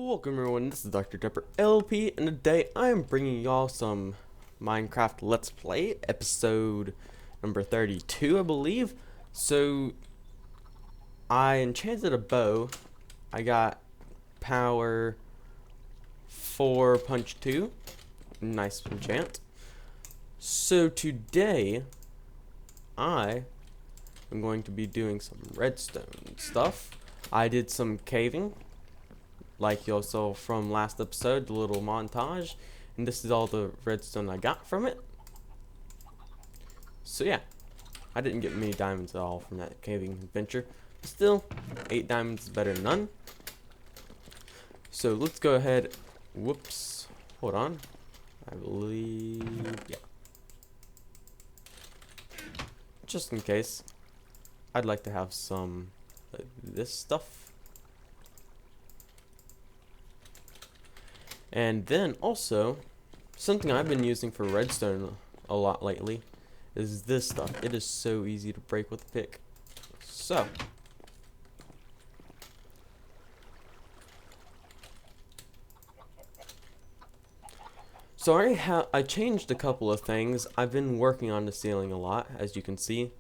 Welcome everyone, this is DrDepper LP, and today I am bringing y'all some Minecraft Let's Play, episode number 32, I believe. So, I enchanted a bow. I got power 4 punch 2, nice enchant. So today, I am going to be doing some redstone stuff. I did some caving, like you saw from last episode, the little montage, and this is all the redstone I got from it. So yeah, I didn't get many diamonds at all from that caving adventure. Still, 8 diamonds is better than none. So let's go ahead. Whoops, hold on. I believe, yeah. Just in case, I'd like to have some like this stuff. And then also, something I've been using for redstone a lot lately is this stuff. It is so easy to break with a pick. So, I changed a couple of things. I've been working on the ceiling a lot, as you can see.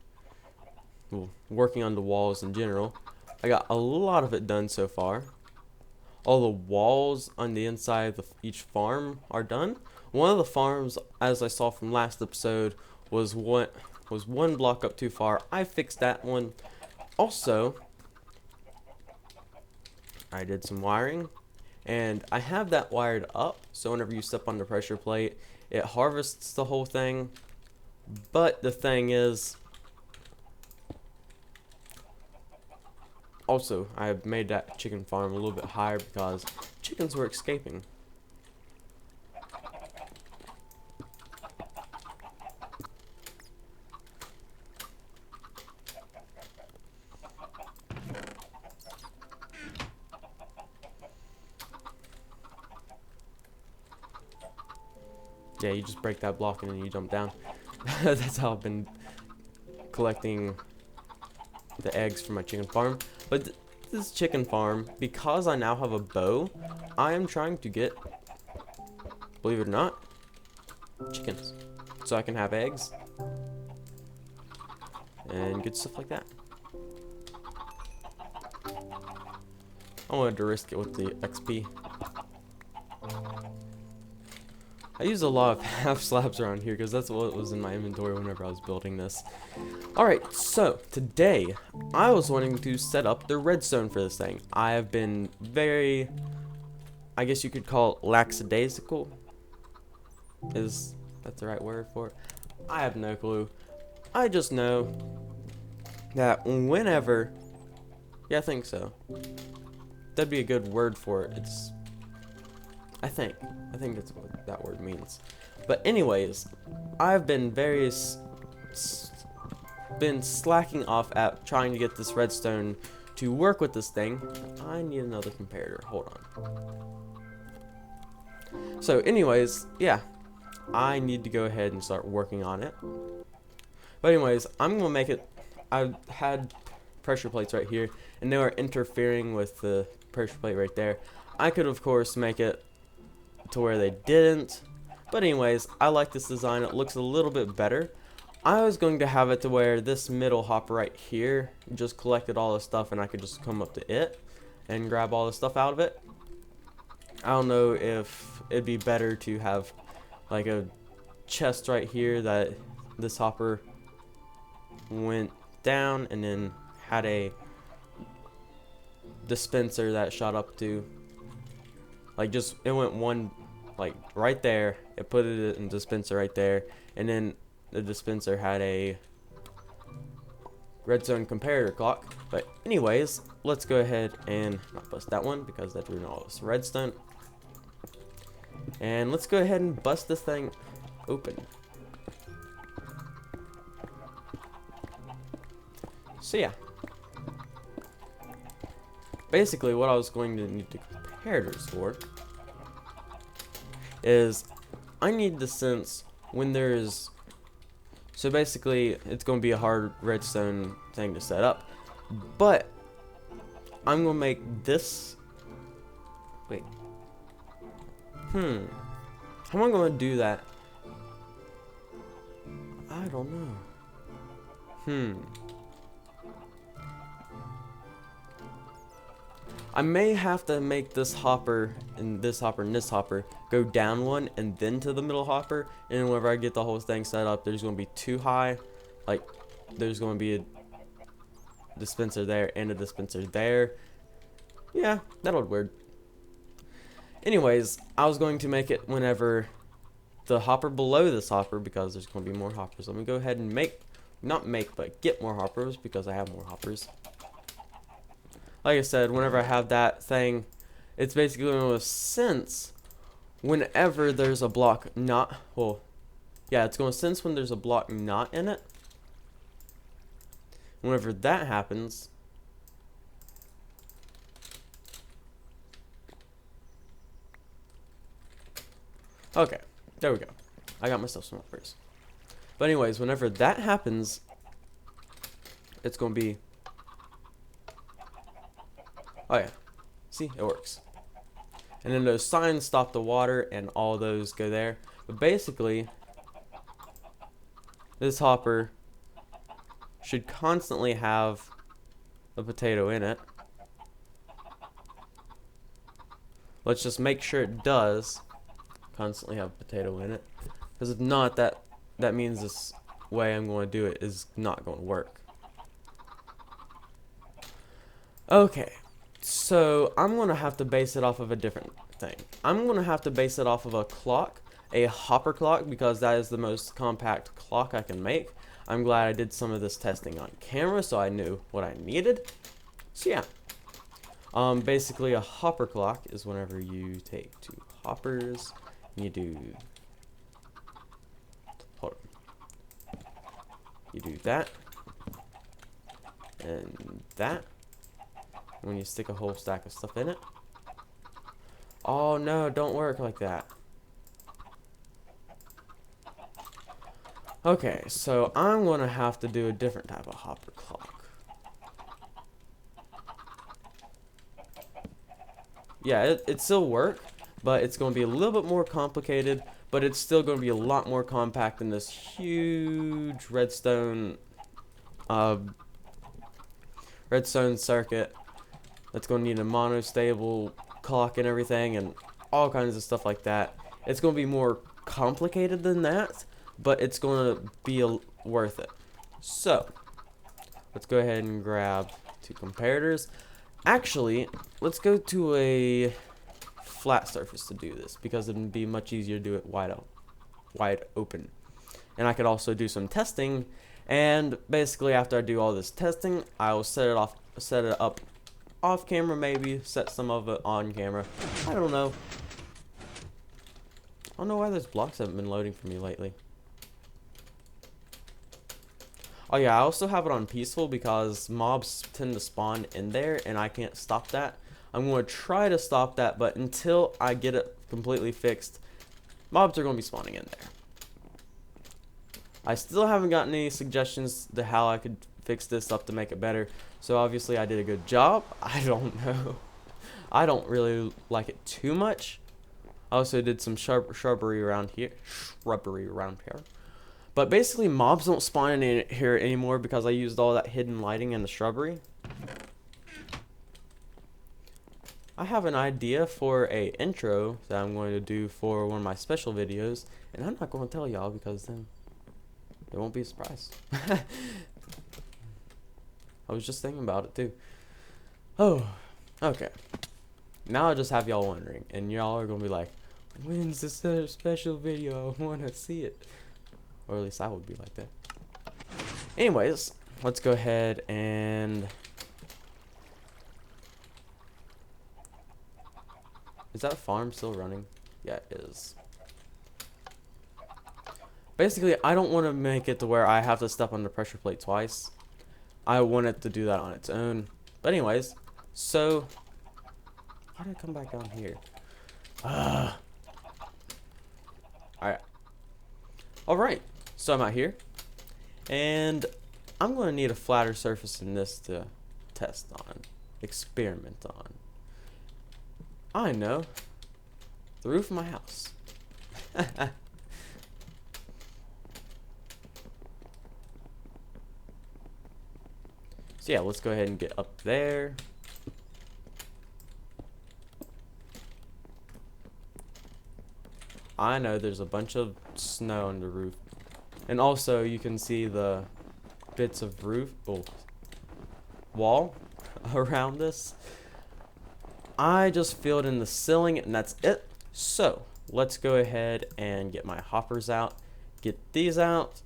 Well, working on the walls in general. I got a lot of it done so far. All the walls on the inside of each farm are done. One of the farms, as I saw from last episode, was one block up too far. I fixed that one. Also, I did some wiring, and I have that wired up, so whenever you step on the pressure plate, it harvests the whole thing. But the thing is, also, I have made that chicken farm a little bit higher because chickens were escaping. Yeah, you just break that block and then you jump down. That's how I've been collecting the eggs for my chicken farm. But this chicken farm, because I now have a bow, I am trying to get, believe it or not, chickens, so I can have eggs and good stuff like that. I wanted to risk it with the XP. I used a lot of half slabs around here because that's what was in my inventory whenever I was building this. Alright, so today I was wanting to set up the redstone for this thing. I have been very, I guess you could call it lackadaisical. Is that the right word for it? I have no clue. I just know that whenever, yeah, I think so. That'd be a good word for it. I think that's what that word means. But anyways, I've been been slacking off at trying to get this redstone to work with this thing. I need another comparator. Hold on. So anyways, yeah, I need to go ahead and start working on it. But anyways, I'm gonna make it. I had pressure plates right here, and they were interfering with the pressure plate right there. I could of course make it to where they didn't, but anyways, I like this design. It looks a little bit better. I was going to have it to where this middle hopper right here just collected all the stuff and I could just come up to it and grab all the stuff out of it. I don't know if it'd be better to have like a chest right here that this hopper went down and then had a dispenser that shot up to, like, just it went one, like right there, it put it in the dispenser right there, and then the dispenser had a redstone comparator clock. But anyways, let's go ahead and not bust that one because that ruined all this redstone. And let's go ahead and bust this thing open. So yeah, basically what I was going to need the comparators for is I need the sense when there's, so basically it's going to be a hard redstone thing to set up, but I'm going to make this Wait. How am I going to do that? I don't know. I may have to make this hopper and this hopper and this hopper go down one and then to the middle hopper. And whenever I get the whole thing set up, there's going to be too high. Like, there's going to be a dispenser there and a dispenser there. Yeah, that'll look weird. Anyways, I was going to make it whenever the hopper below this hopper, because there's going to be more hoppers. Let me go ahead and but get more hoppers, because I have more hoppers. Like I said, whenever I have that thing, it's basically going to sense whenever there's a block not, well, yeah, it's going to sense when there's a block not in it. Whenever that happens, okay, there we go. I got myself some hoppers. But anyways, whenever that happens, it's going to be, oh yeah, see, it works. And then those signs stop the water and all those go there. But basically, this hopper should constantly have a potato in it. Let's just make sure it does constantly have a potato in it. Because if not, that means this way I'm going to do it is not going to work. Okay. So, I'm going to have to base it off of a different thing. I'm going to have to base it off of a clock, a hopper clock, because that is the most compact clock I can make. I'm glad I did some of this testing on camera, so I knew what I needed. So, yeah. Basically, a hopper clock is whenever you take two hoppers, and you do, hold on. You do that, and that. When you stick a whole stack of stuff in it. Oh no, don't work like that. Okay, so I'm gonna have to do a different type of hopper clock. Yeah, it still work, but it's gonna be a little bit more complicated, but it's still gonna be a lot more compact than this huge redstone circuit. That's going to need a monostable clock and everything and all kinds of stuff like that. It's going to be more complicated than that, but it's going to be worth it. So, let's go ahead and grab two comparators. Actually, let's go to a flat surface to do this, because it would be much easier to do it wide open. And I could also do some testing, and basically after I do all this testing, I will set it up off camera, maybe set some of it on camera. I don't know. I don't know why those blocks haven't been loading for me lately. Oh yeah, I also have it on peaceful because mobs tend to spawn in there and I can't stop that. I'm going to try to stop that, but until I get it completely fixed, mobs are going to be spawning in there. I still haven't gotten any suggestions to how I could fix this up to make it better. So obviously I did a good job. I don't know. I don't really like it too much. I also did some shrubbery around here. But basically mobs don't spawn in here anymore because I used all that hidden lighting in the shrubbery. I have an idea for a intro that I'm going to do for one of my special videos, and I'm not going to tell y'all because then it won't be a surprise. I was just thinking about it too. Oh, okay. Now I just have y'all wondering, and y'all are gonna be like, when's this special video? I wanna see it. Or at least I would be like that. Anyways, let's go ahead and... Is that farm still running? Yeah, it is. Basically, I don't want to make it to where I have to step on the pressure plate twice. I want it to do that on its own. But anyways, so... How did I come back down here? Alright, so I'm out here. And I'm going to need a flatter surface than this to test on. Experiment on. I know. The roof of my house. So yeah, let's go ahead and get up there. I know there's a bunch of snow on the roof. And also you can see the bits of roof, wall around this. I just filled in the ceiling and that's it. So let's go ahead and get my hoppers out, get these out.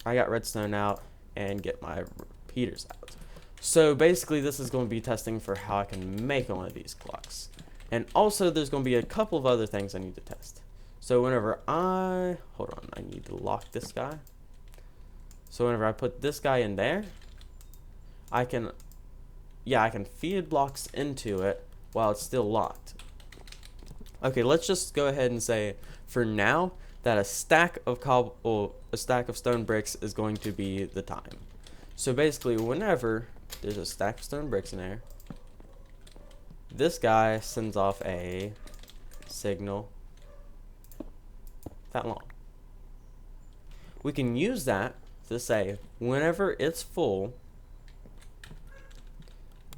I got redstone out and get my repeaters out. So basically this is going to be testing for how I can make one of these clocks. And also there's going to be a couple of other things I need to test. So whenever I need to lock this guy. So whenever I put this guy in there, I can feed blocks into it while it's still locked. Okay, let's just go ahead and say for now that a stack of stone bricks is going to be the time. So basically whenever there's a stack of stone bricks in there, this guy sends off a signal that long. We can use that to say whenever it's full,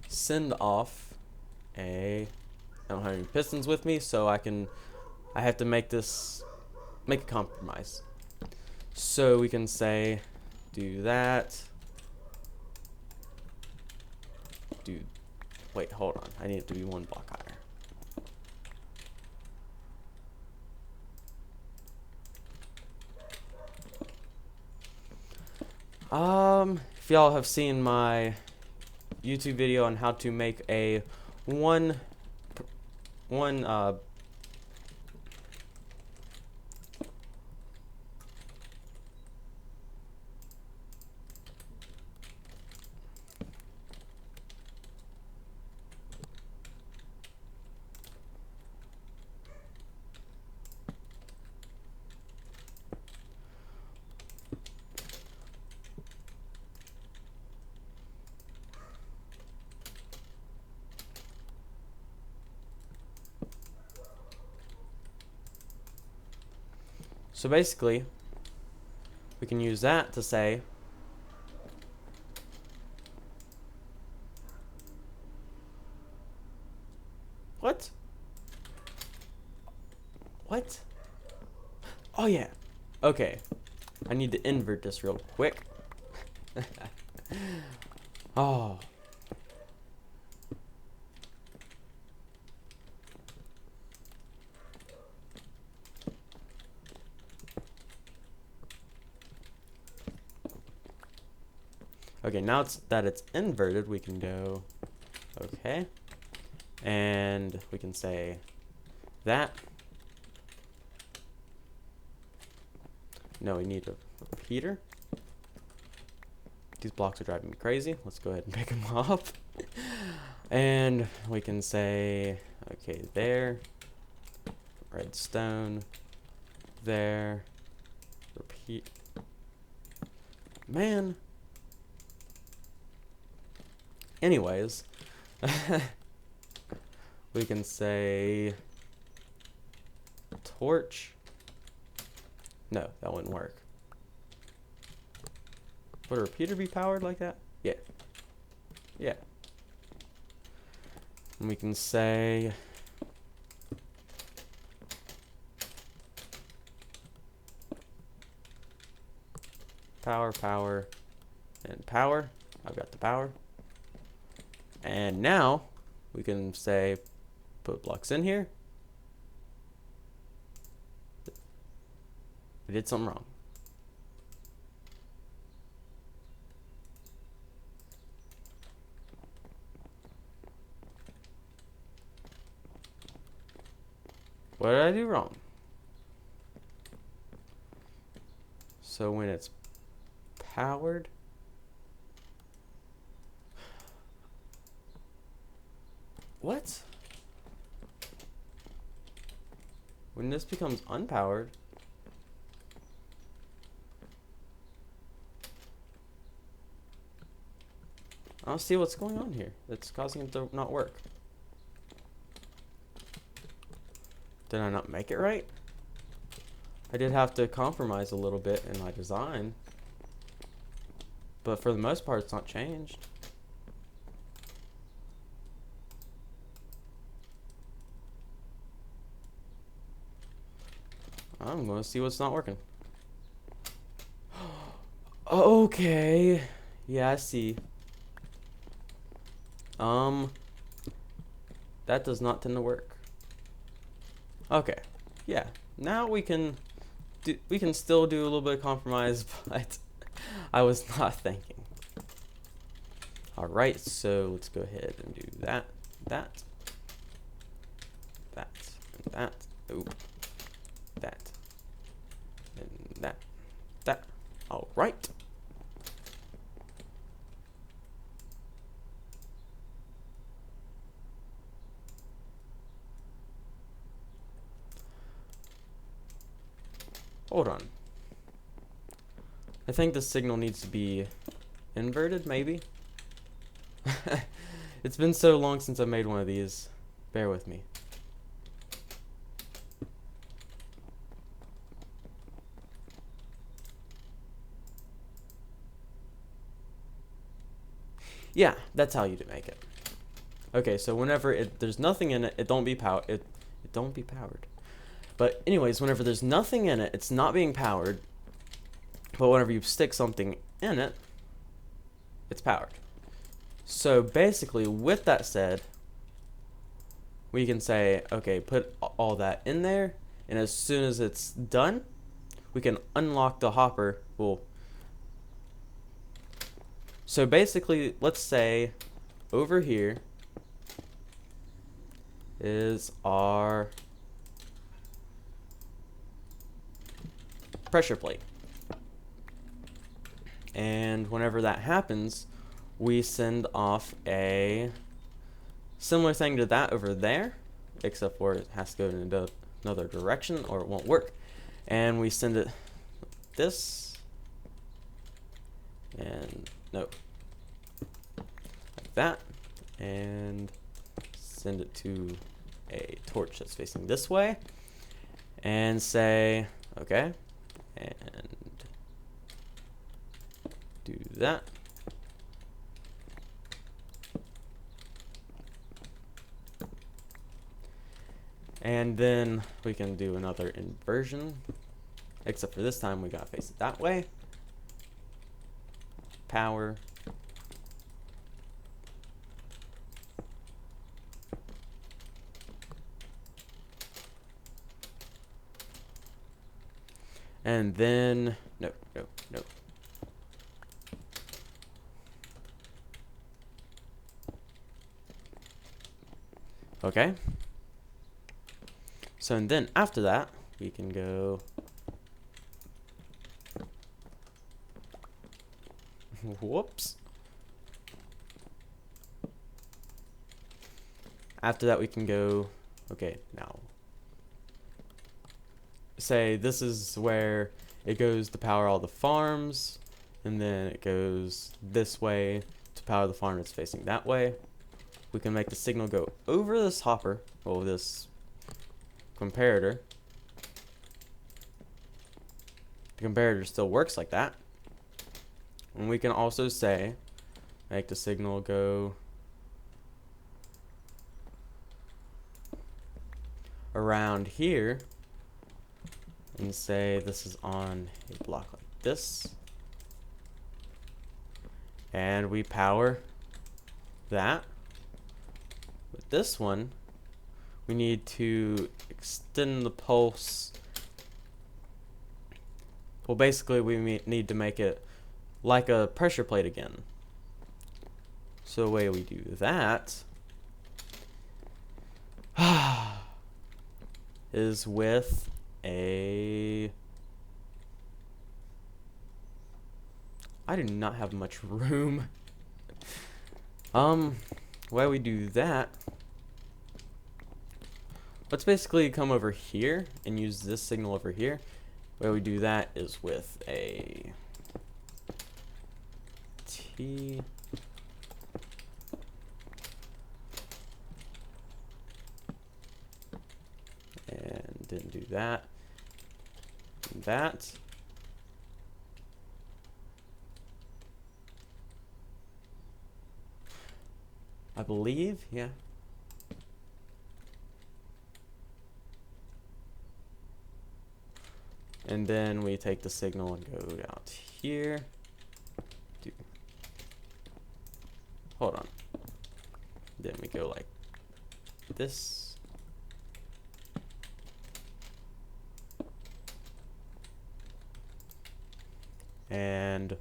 send off I don't have any pistons with me, so I have to make a compromise. So we can say do that. Wait, hold on. I need it to be one block higher. If y'all have seen my YouTube video on how to make a one so basically we can use that to say what? Oh yeah. Okay. I need to invert this real quick. Oh. Okay, now that it's inverted, we can go okay. And we can say that. No, we need a repeater. These blocks are driving me crazy. Let's go ahead and pick them up. And we can say, okay, there. Redstone. There. Repeat. Man. Anyways. We can say torch. No, that wouldn't work. Would a repeater be powered like that? Yeah. Yeah. And we can say power, and power. I've got the power. And now we can say put blocks in here. We did something wrong. What did I do wrong? So when it's powered, what? When this becomes unpowered, I don't see what's going on here that's causing it to not work. Did I not make it right? I did have to compromise a little bit in my design, but for the most part, it's not changed. I'm gonna see what's not working. Okay. Yeah, I see. That does not tend to work. Okay. Yeah. Now we can still do a little bit of compromise, but I was not thinking. All right, so let's go ahead and do that, that, and that. Oop. That. And that. All right. Hold on. I think the signal needs to be inverted, maybe? It's been so long since I made one of these. Bear with me. Yeah, that's how you make it. Okay, so whenever there's nothing in it, it don't be powered. But anyways, whenever there's nothing in it, it's not being powered. But whenever you stick something in it, it's powered. So basically, with that said, we can say, okay, put all that in there, and as soon as it's done, we can unlock the hopper. Well, so basically, let's say over here is our pressure plate. And whenever that happens, we send off a similar thing to that over there, except for it has to go in another direction or it won't work. And we send it this, and no, like that, and send it to a torch that's facing this way, and say, okay, and do that. And then we can do another inversion, except for this time we gotta face it that way. Power. And then, no. Okay. So, and then after that, we can go whoops. After that, we can go, okay, now say this is where it goes to power all the farms, and then it goes this way to power the farm that's facing that way. We can make the signal go over this hopper, or this comparator. The comparator still works like that. And we can also say, make the signal go around here, and say this is on a block like this, and we power that. With this one, we need to extend the pulse. Well, basically we need to make it like a pressure plate again. So the way we do that is with a, I do not have much room. Why we do that, let's basically come over here and use this signal over here. Why we do that is with a T and Didn't do that. That. I believe, yeah. And then we take the signal and go out here. Hold on. Then we go like this. And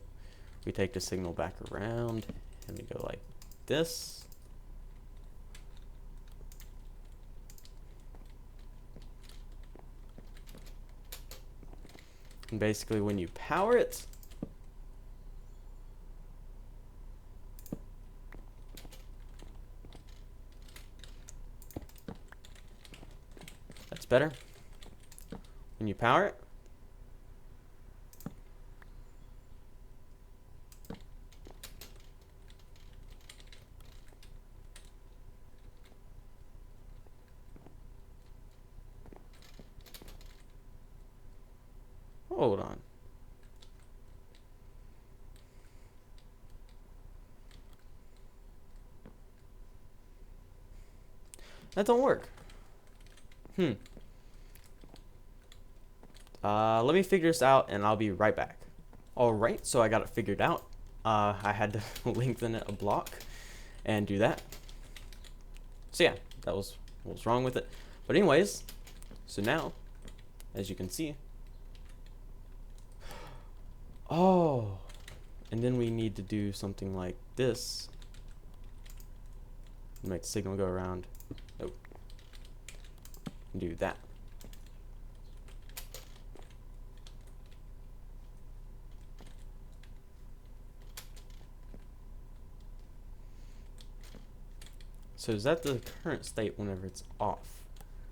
we take the signal back around and we go like this. And basically when you power it, that's better. When you power it, hold on. That don't work. Let me figure this out and I'll be right back. Alright, so I got it figured out. I had to lengthen it a block and do that. So yeah, that was what was wrong with it. But anyways, so now, as you can see, oh, and then we need to do something like this. Make the signal go around. Oh, do that. So is that the current state whenever it's off,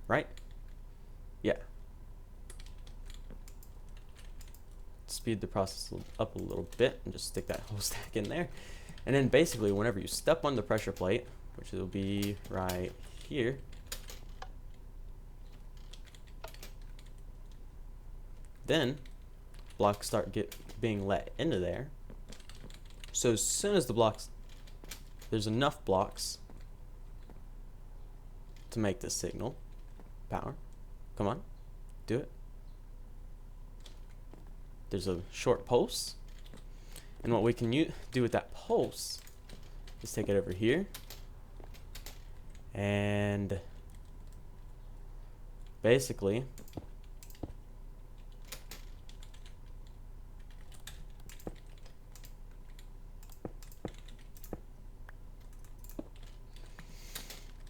right? Yeah. Speed the process up a little bit and just stick that whole stack in there. And then basically whenever you step on the pressure plate, which will be right here, then blocks start being let into there. So as soon as the blocks, there's enough blocks to make this signal power. Come on, do it. There's a short pulse, and what we can do with that pulse is take it over here and basically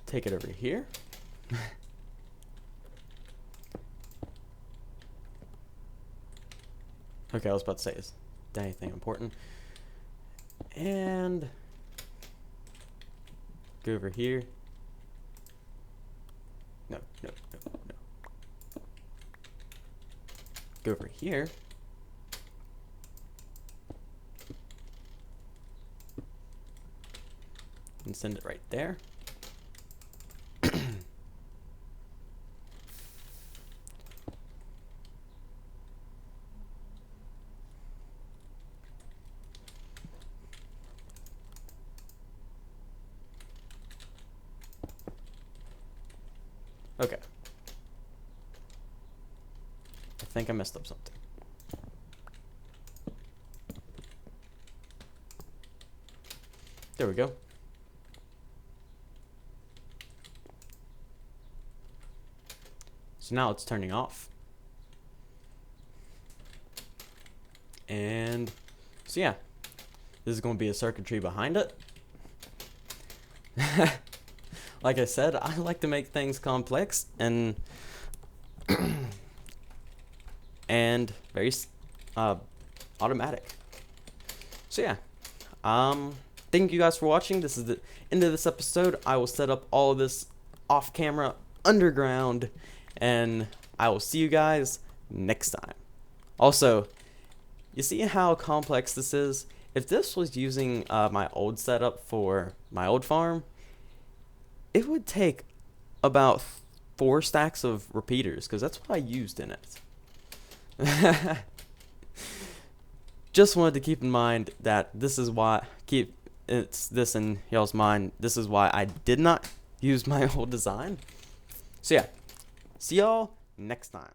take it over here. Okay, I was about to say, is that anything important? And go over here. No. Go over here. And send it right there. Okay. I think I messed up something. There we go. So now it's turning off. And so yeah, this is going to be a circuitry behind it. Like I said, I like to make things complex and and very automatic. So yeah, thank you guys for watching. This is the end of this episode. I will set up all of this off camera underground, and I will see you guys next time. Also, you see how complex this is? If this was using my old setup for my old farm, it would take about 4 stacks of repeaters, because that's what I used in it. Just wanted to keep in mind that this is why, it's this in y'all's mind, this is why I did not use my old design. So yeah, see y'all next time.